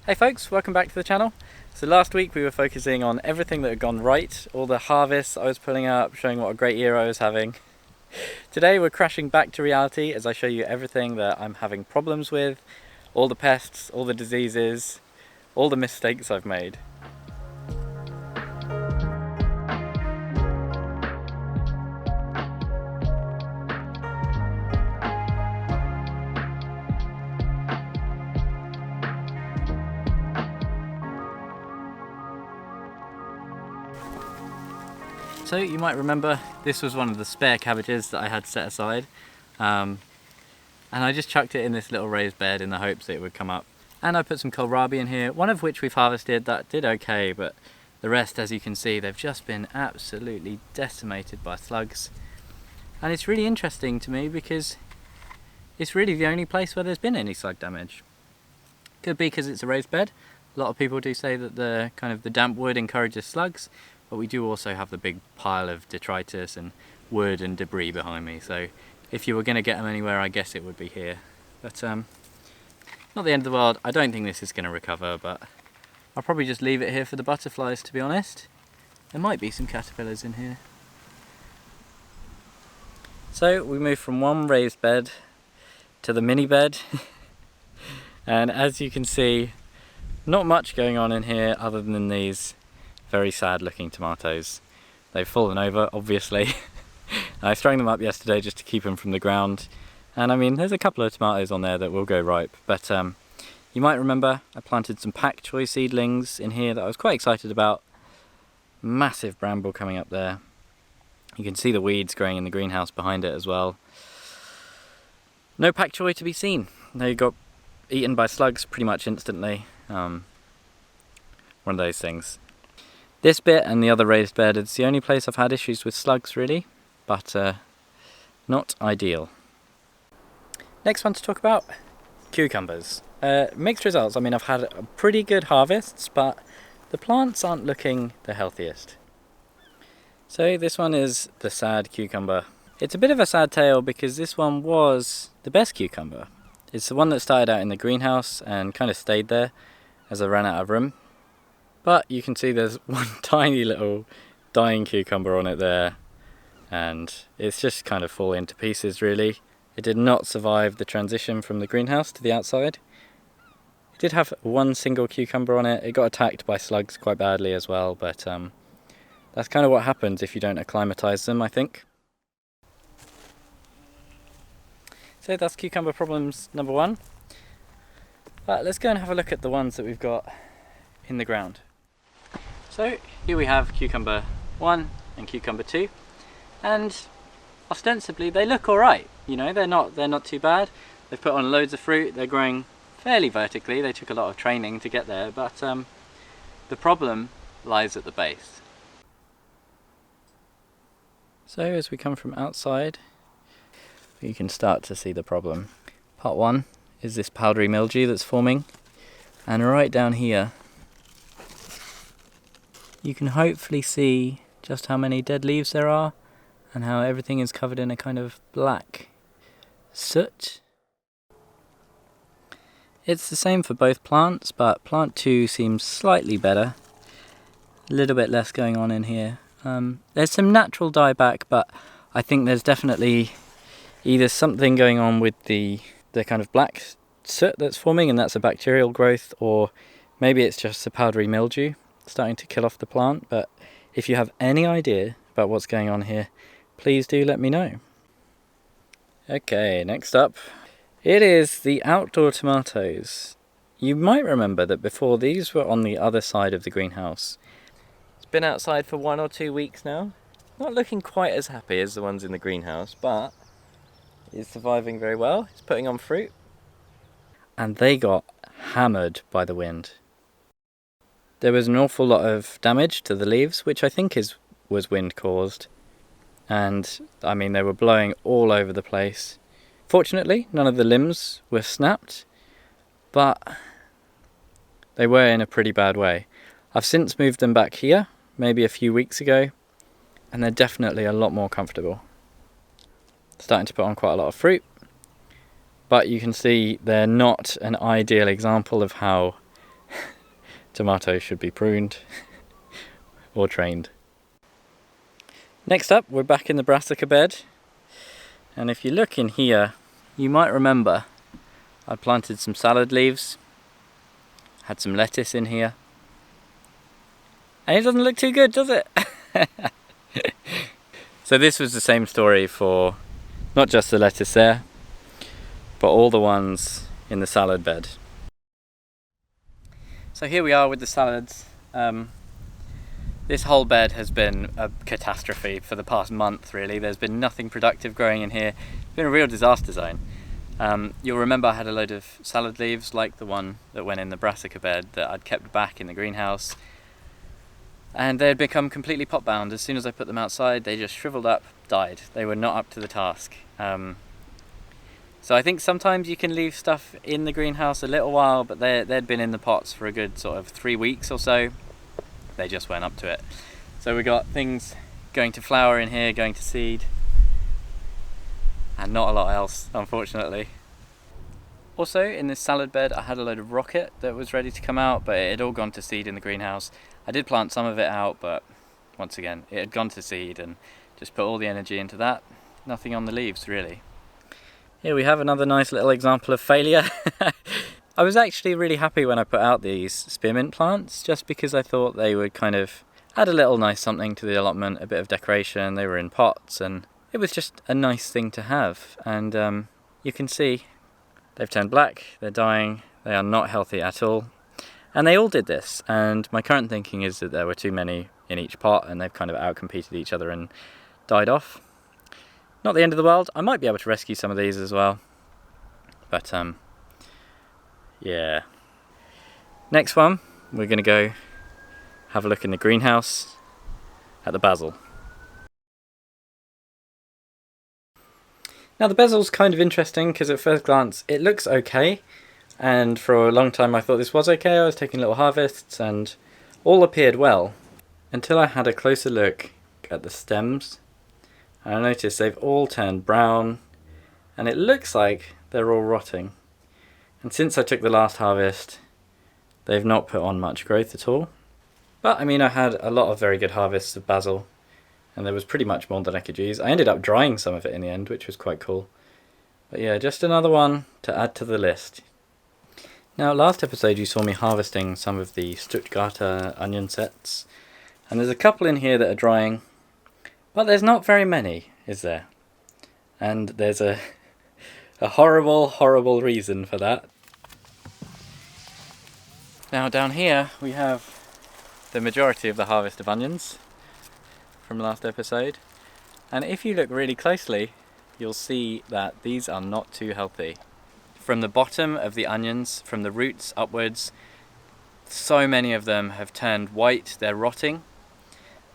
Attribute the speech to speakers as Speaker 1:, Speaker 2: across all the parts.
Speaker 1: Hey folks, welcome back to the channel. So last week we were focusing on everything that had gone right, all the harvests I was pulling up, showing what a great year I was having. Today we're crashing back to reality as I show you everything that I'm having problems with, all the pests, all the diseases, all the mistakes I've made. So you might remember this was one of the spare cabbages that I had set aside, and I just chucked it in this little raised bed in the hopes that it would come up. And I put some kohlrabi in here, one of which we've harvested that did okay, but the rest, as you can see, they've just been absolutely decimated by slugs. And it's really interesting to me because it's really the only place where there's been any slug damage. Could be because it's a raised bed. A lot of people do say that the damp wood encourages slugs, but we do also have the big pile of detritus and wood and debris behind me, so if you were going to get them anywhere, I guess it would be here. But not the end of the world. I don't think this is going to recover, but I'll probably just leave it here for the butterflies, to be honest. There might be some caterpillars in here. So we moved from one raised bed to the mini bed and as you can see, not much going on in here other than these very sad looking tomatoes. They've fallen over, obviously. I strung them up yesterday just to keep them from the ground, and I mean there's a couple of tomatoes on there that will go ripe, but you might remember I planted some pak choi seedlings in here that I was quite excited about. Massive bramble coming up there. You can see the weeds growing in the greenhouse behind it as well. No pak choi to be seen. They got eaten by slugs pretty much instantly. One of those things. This bit and the other raised bed is the only place I've had issues with slugs really, but not ideal. Next one to talk about, cucumbers. Mixed results. I mean, I've had pretty good harvests, but the plants aren't looking the healthiest. So this one is the sad cucumber. It's a bit of a sad tale because this one was the best cucumber. It's the one that started out in the greenhouse and kind of stayed there as I ran out of room. But you can see there's one tiny little dying cucumber on it there, and it's just kind of falling to pieces really. It did not survive the transition from the greenhouse to the outside. It did have one single cucumber on it. It got attacked by slugs quite badly as well, but that's kind of what happens if you don't acclimatise them, I think. So that's cucumber problems number one. But let's go and have a look at the ones that we've got in the ground. So here we have cucumber 1 and cucumber 2, and ostensibly they look alright, you know, they're not too bad. They've put on loads of fruit, they're growing fairly vertically, they took a lot of training to get there, but the problem lies at the base. So as we come from outside, you can start to see the problem. Part 1 is this powdery mildew that's forming, and right down here you can hopefully see just how many dead leaves there are and how everything is covered in a kind of black soot. It's the same for both plants, but plant 2 seems slightly better. A little bit less going on in here. There's some natural dieback, but I think there's definitely either something going on with the kind of black soot that's forming, and that's a bacterial growth, or maybe it's just a powdery mildew starting to kill off the plant. But if you have any idea about what's going on here, please do let me know. Okay, next up, it is the outdoor tomatoes. You might remember that before these were on the other side of the greenhouse. It's been outside for 1 or 2 weeks now. Not looking quite as happy as the ones in the greenhouse, but it's surviving very well. It's putting on fruit. And they got hammered by the wind. There was an awful lot of damage to the leaves, which I think was wind caused. And I mean, they were blowing all over the place. Fortunately, none of the limbs were snapped, but they were in a pretty bad way. I've since moved them back here, maybe a few weeks ago, and they're definitely a lot more comfortable. Starting to put on quite a lot of fruit, but you can see they're not an ideal example of how tomatoes should be pruned or trained. Next up, we're back in the brassica bed, and if you look in here, you might remember I planted some salad leaves, had some lettuce in here, and it doesn't look too good, does it? So this was the same story for not just the lettuce there, but all the ones in the salad bed. So here we are with the salads. This whole bed has been a catastrophe for the past month, really. There's been nothing productive growing in here. It's been a real disaster zone. You'll remember I had a load of salad leaves, like the one that went in the brassica bed, that I'd kept back in the greenhouse. And they had become completely pot bound. As soon as I put them outside, they just shriveled up, died. They were not up to the task. So I think sometimes you can leave stuff in the greenhouse a little while, but they'd been in the pots for a good sort of 3 weeks or so. They just weren't up to it. So we got things going to flower in here, going to seed, and not a lot else, unfortunately. Also, in this salad bed, I had a load of rocket that was ready to come out, but it had all gone to seed in the greenhouse. I did plant some of it out, but once again, it had gone to seed and just put all the energy into that. Nothing on the leaves, really. Here we have another nice little example of failure. I was actually really happy when I put out these spearmint plants, just because I thought they would kind of add a little nice something to the allotment, a bit of decoration. They were in pots and it was just a nice thing to have. And you can see they've turned black, they're dying, they are not healthy at all. And they all did this, and my current thinking is that there were too many in each pot and they've kind of outcompeted each other and died off. Not the end of the world. I might be able to rescue some of these as well, but yeah. Next one, we're going to go have a look in the greenhouse at the basil. Now the basil's kind of interesting because at first glance it looks okay, and for a long time I thought this was okay. I was taking little harvests and all appeared well until I had a closer look at the stems, and I noticed they've all turned brown and it looks like they're all rotting. And since I took the last harvest, they've not put on much growth at all. But I mean, I had a lot of very good harvests of basil, and there was pretty much more than I could use. I ended up drying some of it in the end, which was quite cool. But yeah, just another one to add to the list. Now, last episode you saw me harvesting some of the Stuttgarter onion sets, and there's a couple in here that are drying, but there's not very many, is there? And there's a horrible, horrible reason for that. Now down here we have the majority of the harvest of onions from last episode, and if you look really closely you'll see that these are not too healthy. From the bottom of the onions, from the roots upwards, so many of them have turned white, they're rotting,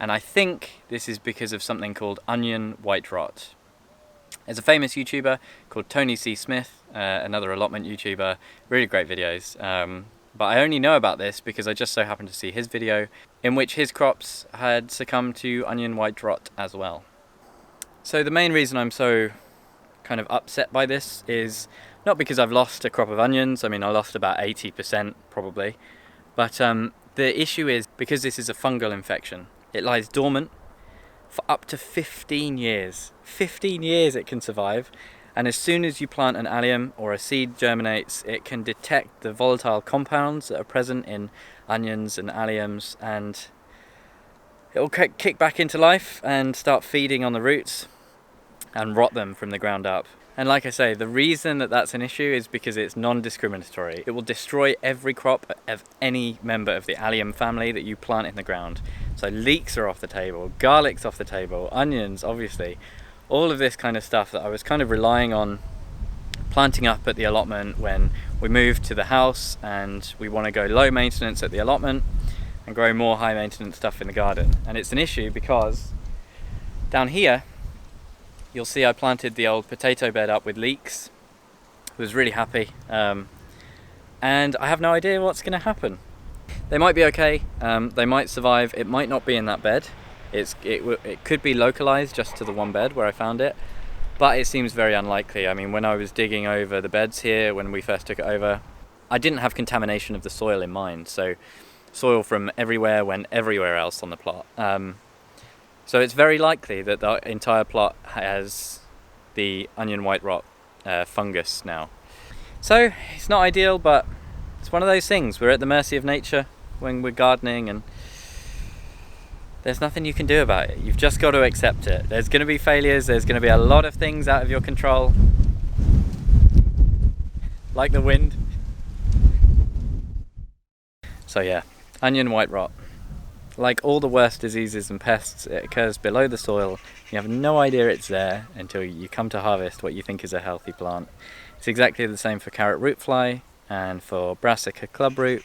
Speaker 1: and I think this is because of something called onion white rot. There's a famous YouTuber called Tony C. Smith, another allotment YouTuber, really great videos. But I only know about this because I just so happened to see his video in which his crops had succumbed to onion white rot as well. So the main reason I'm so kind of upset by this is not because I've lost a crop of onions. I mean, I lost about 80% probably. But the issue is because this is a fungal infection, it lies dormant for up to 15 years. 15 years it can survive, and as soon as you plant an allium or a seed germinates, it can detect the volatile compounds that are present in onions and alliums, and it will kick back into life and start feeding on the roots and rot them from the ground up. And like I say, the reason that that's an issue is because it's non-discriminatory. It will destroy every crop of any member of the allium family that you plant in the ground. So leeks are off the table, garlic's off the table, onions, obviously. All of this kind of stuff that I was kind of relying on planting up at the allotment when we moved to the house, and we want to go low maintenance at the allotment and grow more high maintenance stuff in the garden. And it's an issue because down here, you'll see I planted the old potato bed up with leeks. I was really happy, and I have no idea what's going to happen. They might be okay, they might survive, it might not be in that bed. It could be localized just to the one bed where I found it, but it seems very unlikely. I mean, when I was digging over the beds here, when we first took it over, I didn't have contamination of the soil in mind, so soil from everywhere went everywhere else on the plot. So it's very likely that the entire plot has the onion white rot fungus now. So it's not ideal, but it's one of those things. We're at the mercy of nature when we're gardening, and there's nothing you can do about it. You've just got to accept it. There's going to be failures, there's going to be a lot of things out of your control, like the wind. So yeah, onion white rot. Like all the worst diseases and pests, it occurs below the soil. You have no idea it's there until you come to harvest what you think is a healthy plant. It's exactly the same for carrot root fly and for brassica clubroot.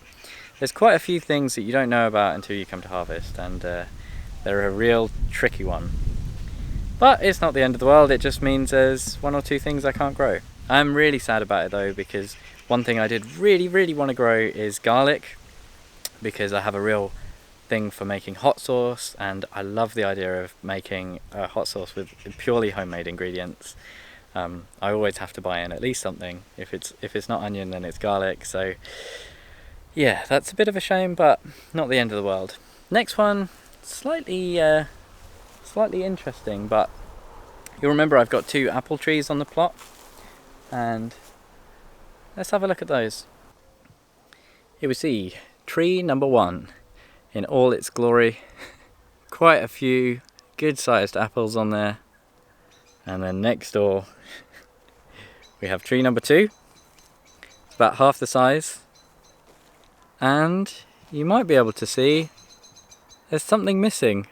Speaker 1: There's quite a few things that you don't know about until you come to harvest, and they're a real tricky one. But it's not the end of the world, it just means there's one or two things I can't grow. I'm really sad about it though, because one thing I did really want to grow is garlic, because I have a real thing for making hot sauce, and I love the idea of making a hot sauce with purely homemade ingredients. I always have to buy in at least something. If it's not onion, then it's garlic. So yeah, that's a bit of a shame, but not the end of the world. Next one, slightly interesting, but you'll remember I've got 2 apple trees on the plot, and let's have a look at those. Here we see tree number 1 in all its glory. Quite a few good sized apples on there. And then next door we have tree number 2. It's about half the size, and you might be able to see there's something missing.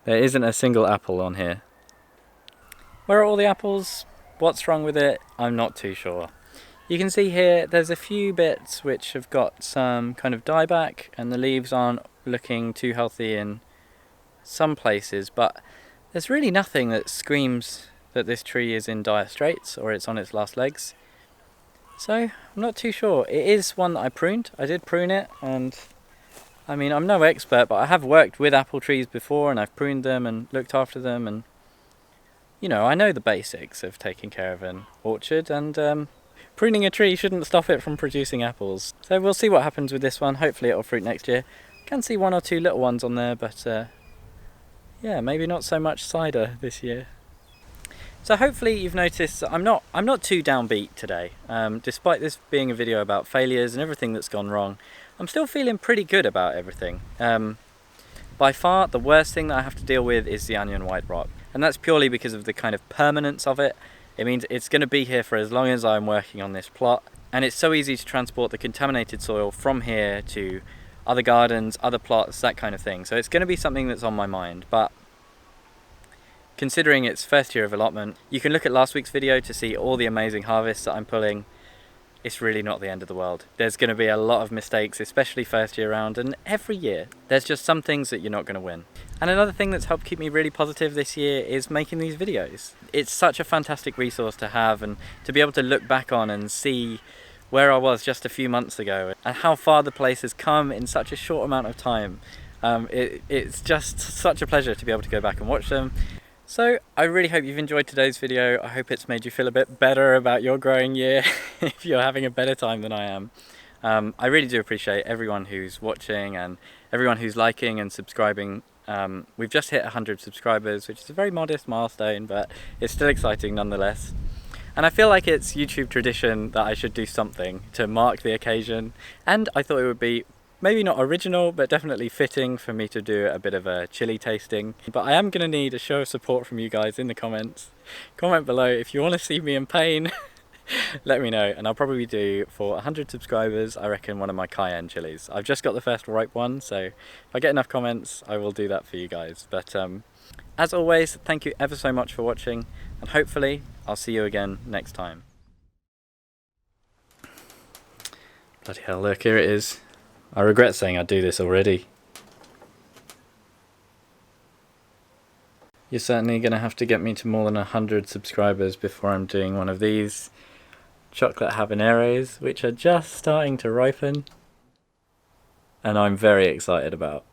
Speaker 1: There isn't a single apple on here. Where are all the apples? What's wrong with it? I'm not too sure. You can see here there's a few bits which have got some kind of dieback, and the leaves aren't looking too healthy in some places, but there's really nothing that screams that this tree is in dire straits or it's on its last legs. So I'm not too sure. It is one that I pruned. I did prune it, and I mean, I'm no expert, but I have worked with apple trees before, and I've pruned them and looked after them, and you know, I know the basics of taking care of an orchard, and pruning a tree shouldn't stop it from producing apples. So we'll see what happens with this one. Hopefully it'll fruit next year. Can see 1 or 2 little ones on there, but yeah, maybe not so much cider this year. So hopefully you've noticed that I'm not too downbeat today. Despite this being a video about failures and everything that's gone wrong, I'm still feeling pretty good about everything. By far the worst thing that I have to deal with is the onion white rot, and that's purely because of the kind of permanence of it. It means it's going to be here for as long as I'm working on this plot, and it's so easy to transport the contaminated soil from here to other gardens, other plots, that kind of thing. So it's going to be something that's on my mind, but considering it's first year of allotment, you can look at last week's video to see all the amazing harvests that I'm pulling. It's really not the end of the world. There's going to be a lot of mistakes, especially first year round, and every year there's just some things that you're not going to win. And another thing that's helped keep me really positive this year is making these videos. It's such a fantastic resource to have, and to be able to look back on and see where I was just a few months ago and how far the place has come in such a short amount of time. It's just such a pleasure to be able to go back and watch them. So I really hope you've enjoyed today's video. I hope it's made you feel a bit better about your growing year if you're having a better time than I am. I really do appreciate everyone who's watching and everyone who's liking and subscribing. We've just hit 100 subscribers, which is a very modest milestone, but it's still exciting nonetheless. And I feel like it's YouTube tradition that I should do something to mark the occasion, and I thought it would be maybe not original, but definitely fitting for me to do a bit of a chili tasting. But I am going to need a show of support from you guys in the comments. Comment below if you want to see me in pain. Let me know, and I'll probably do, for 100 subscribers, I reckon one of my cayenne chilies. I've just got the first ripe one, so if I get enough comments, I will do that for you guys. But as always, thank you ever so much for watching, and hopefully I'll see you again next time. Bloody hell, look, here it is. I regret saying I'd do this already. You're certainly going to have to get me to more than 100 subscribers before I'm doing one of these chocolate habaneros, which are just starting to ripen, and I'm very excited about.